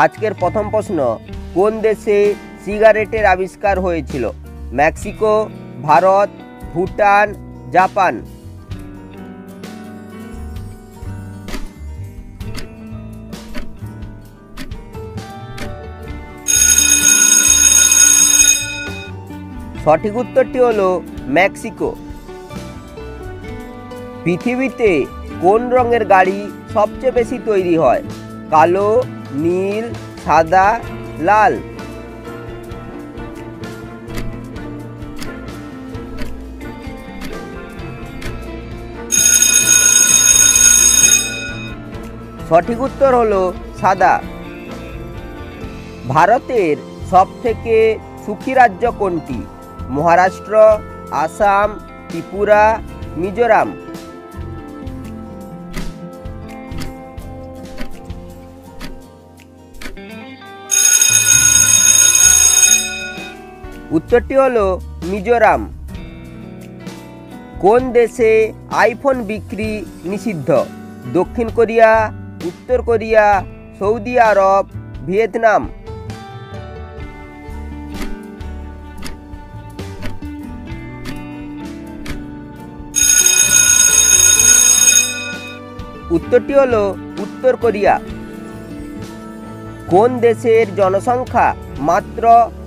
আজকের প্রথম প্রশ্ন, কোন দেশে সিগারেটের আবিষ্কার হয়েছিল? Mexico, Bharat, Bhutan, Japan. সঠিক উত্তরটি হলো মেক্সিকো। পৃথিবীতে কোন রঙের গাড়ি সবচেয়ে বেশি তৈরি হয়? কালো, নীল, সাদা, লাল। সঠিক উত্তর হলো সাদা। ভারতের সবথেকে সুখী রাজ্য কোনটি? মহারাষ্ট্র, আসাম, ত্রিপুরা, মিজোরাম। উত্তরটি হলো মিজোরাম। কোন দেশে আইফোন বিক্রি নিষিদ্ধ? দক্ষিণ কোরিয়া, উত্তর কোরিয়া, সৌদি আরব, ভিয়েতনাম। উত্তরটি হলো উত্তর কোরিয়া। কোন দেশের জনসংখ্যা মাত্র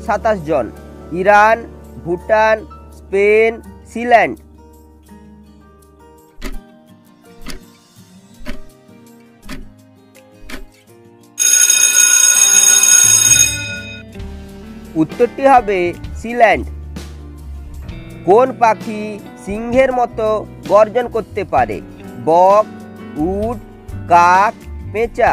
27 জন? Iran, Bhutan, Spain, Sealand. উত্তরটি হবে সিল্যান্ড। কোন পাখি সিংহের মতো গর্জন করতে পারে? বক, উট, কাক, পেঁচা।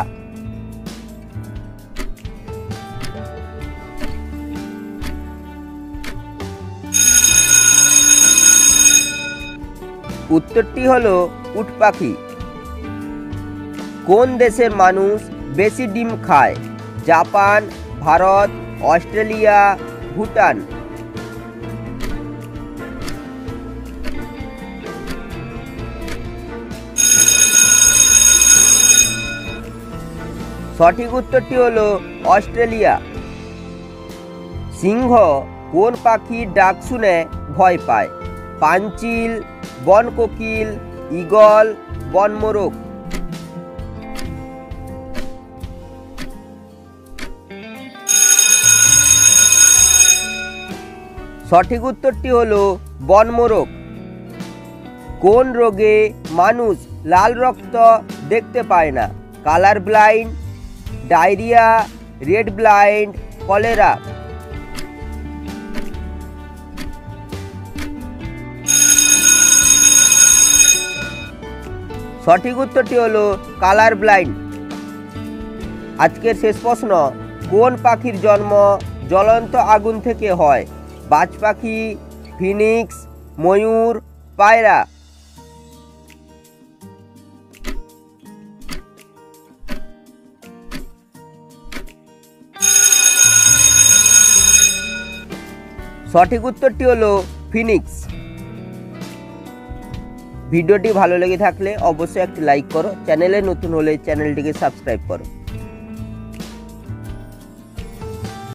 উত্তরটি হলো উট পাখি। কোন দেশের মানুষ বেশি ডিম খায়? Japan, Bharat, Australia, Bhutan. সঠিক উত্তরটি হলো অস্ট্রেলিয়া। সিংহ কোন পাখির ডাক শুনে ভয় পায়? পাঞ্চিল, বন কোকিল, ঈগল, বনমোরগ। সঠিক উত্তরটি হলো বনমোরগ। কোন রোগে মানুষ লাল রক্ত দেখতে পায় না? Colour blind, diarrhoea, red blind, cholera. সঠিক উত্তরটি হলো কালার ব্লাইন্ড। আজকের শেষ প্রশ্ন, কোন পাখির জন্ম জ্বলন্ত আগুন থেকে হয়? বাজ পাখি, ফিনিক্স, ময়ূর, পায়রা। সঠিক উত্তরটি হলো ফিনিক্স। ভিডিওটি ভালো লেগে থাকলে অবশ্যই একটি লাইক করো, চ্যানেলে নতুন হলে চ্যানেলটিকে সাবস্ক্রাইব করো।